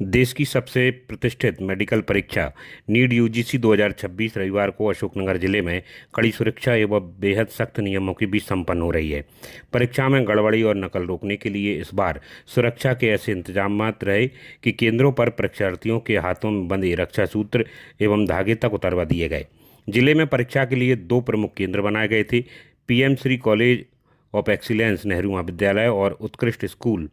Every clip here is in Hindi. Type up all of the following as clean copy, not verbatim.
देश की सबसे प्रतिष्ठित मेडिकल परीक्षा नीट यूजीसी 2026 रविवार को अशोकनगर जिले में कड़ी सुरक्षा एवं बेहद सख्त नियमों के बीच संपन्न हो रही है। परीक्षा में गड़बड़ी और नकल रोकने के लिए इस बार सुरक्षा के ऐसे इंतजाम रहे कि केंद्रों पर परीक्षार्थियों के हाथों में बंधे रक्षा सूत्र एवं धागे तक उतरवा दिए गए। जिले में परीक्षा के लिए 2 प्रमुख केंद्र बनाए गए थे। PM Shri college of excellence Nehru महाविद्यालय और उत्कृष्ट स्कूल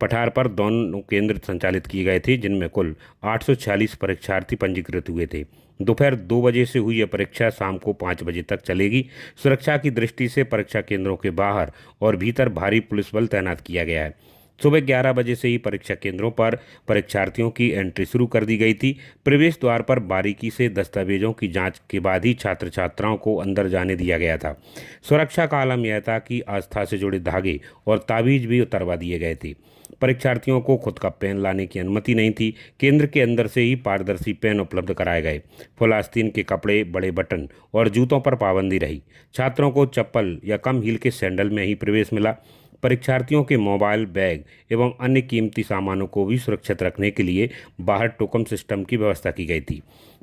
पठार पर दोनों केंद्र संचालित किए गए थे, जिनमें कुल 846 परीक्षार्थी पंजीकृत हुए थे। दोपहर 2 बजे से हुई यह परीक्षा शाम को 5 बजे तक चलेगी। सुरक्षा की दृष्टि से परीक्षा केंद्रों के बाहर और भीतर भारी पुलिस बल तैनात किया गया है। सुबह 11 बजे से ही परीक्षा केंद्रों पर परीक्षार्थियों की एंट्री शुरू कर दी गई थी। प्रवेश द्वार पर बारीकी से दस्तावेजों की जांच के बाद ही छात्र छात्राओं को अंदर जाने दिया गया था। सुरक्षा का आलम यह था कि आस्था से जुड़े धागे और ताबीज भी उतरवा दिए गए थे। परीक्षार्थियों को खुद का पेन लाने की अनुमति नहीं थी। केंद्र के अंदर से ही पारदर्शी पेन उपलब्ध कराए गए। फुल आस्तीन के कपड़े, बड़े बटन और जूतों पर पाबंदी रही। छात्रों को चप्पल या कम हील के सैंडल में ही प्रवेश मिला। परीक्षार्थियों के मोबाइल, बैग एवं अन्य कीमती सामानों को भी सुरक्षित रखने के लिए बाहर टोकन सिस्टम की व्यवस्था की गई थी।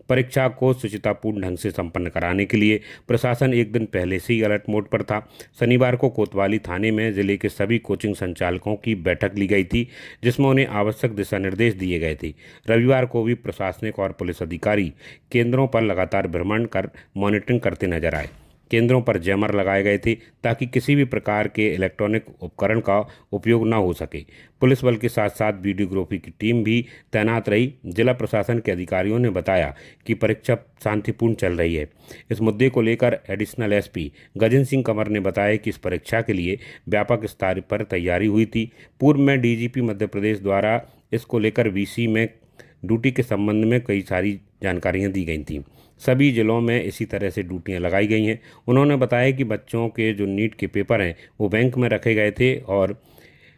परीक्षा को शुचितापूर्ण ढंग से संपन्न कराने के लिए प्रशासन एक दिन पहले से ही अलर्ट मोड पर था। शनिवार को कोतवाली थाने में जिले के सभी कोचिंग संचालकों की बैठक ली गई थी, जिसमें उन्हें आवश्यक दिशा निर्देश दिए गए थे। रविवार को भी प्रशासनिक और पुलिस अधिकारी केंद्रों पर लगातार भ्रमण कर मॉनिटरिंग करते नजर आए। केंद्रों पर जैमर लगाए गए थे ताकि किसी भी प्रकार के इलेक्ट्रॉनिक उपकरण का उपयोग न हो सके। पुलिस बल के साथ साथ वीडियोग्राफी की टीम भी तैनात रही। जिला प्रशासन के अधिकारियों ने बताया कि परीक्षा शांतिपूर्ण चल रही है। इस मुद्दे को लेकर एडिशनल एसपी गजेंद्र सिंह कंवर ने बताया कि इस परीक्षा के लिए व्यापक स्तर पर तैयारी हुई थी। पूर्व में डीजीपी मध्य प्रदेश द्वारा इसको लेकर वीसी में ड्यूटी के संबंध में कई सारी जानकारियां दी गई थीं। सभी जिलों में इसी तरह से ड्यूटियां लगाई गई हैं। उन्होंने बताया कि बच्चों के जो नीट के पेपर हैं वो बैंक में रखे गए थे और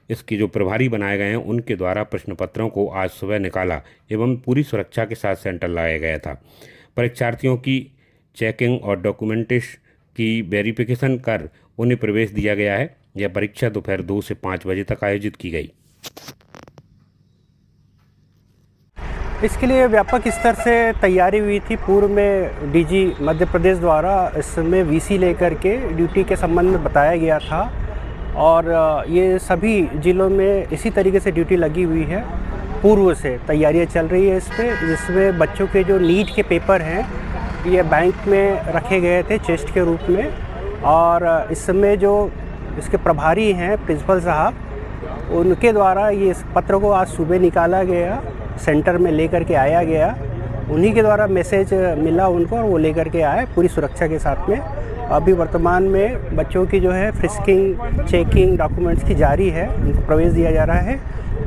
इसके जो प्रभारी बनाए गए हैं उनके द्वारा प्रश्न पत्रों को आज सुबह निकाला एवं पूरी सुरक्षा के साथ सेंटर लगाया गया था। परीक्षार्थियों की चेकिंग और डॉक्यूमेंटेशन की वेरिफिकेशन कर उन्हें प्रवेश दिया गया है। यह परीक्षा दोपहर 2 से 5 बजे तक आयोजित की गई। इसके लिए व्यापक स्तर से तैयारी हुई थी। पूर्व में डीजी मध्य प्रदेश द्वारा इसमें वीसी लेकर के ड्यूटी के संबंध में बताया गया था और ये सभी जिलों में इसी तरीके से ड्यूटी लगी हुई है। पूर्व से तैयारियां चल रही है इस पर, जिसमें बच्चों के जो नीट के पेपर हैं ये बैंक में रखे गए थे चेस्ट के रूप में और इस समय जो इसके प्रभारी हैं प्रिंसिपल साहब, उनके द्वारा ये इस पत्र को आज सुबह निकाला गया, सेंटर में लेकर के आया गया। उन्हीं के द्वारा मैसेज मिला उनको और वो लेकर के आए पूरी सुरक्षा के साथ में। अभी वर्तमान में बच्चों की जो है फ्रिस्किंग, चेकिंग, डॉक्यूमेंट्स की जारी है, उनको प्रवेश दिया जा रहा है।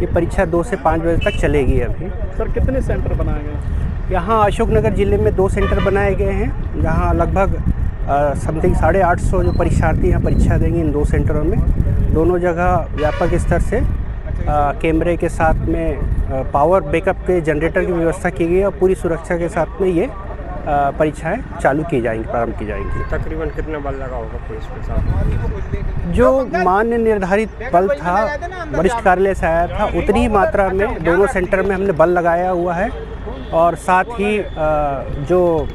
ये परीक्षा 2 से 5 बजे तक चलेगी। अभी सर कितने सेंटर बनाए गए? यहाँ अशोकनगर ज़िले में 2 सेंटर बनाए गए हैं, जहाँ लगभग समथिंग 850 जो परीक्षार्थी यहाँ परीक्षा देंगे इन 2 सेंटरों में। दोनों जगह व्यापक स्तर से कैमरे के साथ में पावर बैकअप के जनरेटर की व्यवस्था की गई और पूरी सुरक्षा के साथ में ये परीक्षाएं चालू की जाएंगी, प्रारंभ की जाएंगी। तकरीबन कितना बल लगा होगा पुलिस के साथ? जो मान्य निर्धारित बल था वरिष्ठ कार्यालय से आया था, उतनी ही मात्रा में दोनों सेंटर में हमने बल लगाया हुआ है और साथ ही जो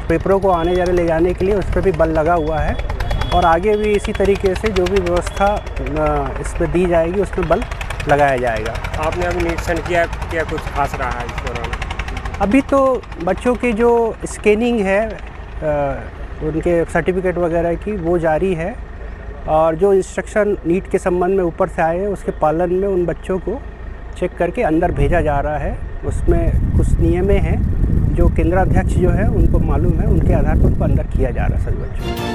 पेपरों को आने जाने ले जाने के लिए उस पर भी बल लगा हुआ है और आगे भी इसी तरीके से जो भी व्यवस्था इस पर दी जाएगी उसमें बल लगाया जाएगा। आपने अभी निरीक्षण किया, क्या कुछ खास रहा है इस दौरान? अभी तो बच्चों की जो स्कैनिंग है उनके सर्टिफिकेट वगैरह की वो जारी है और जो इंस्ट्रक्शन नीट के संबंध में ऊपर से आए हैं उसके पालन में उन बच्चों को चेक करके अंदर भेजा जा रहा है। उसमें कुछ नियमें हैं जो केंद्राध्यक्ष जो है उनको मालूम है, उनको आधार पर उनको अंदर किया जा रहा है सभी बच्चों को।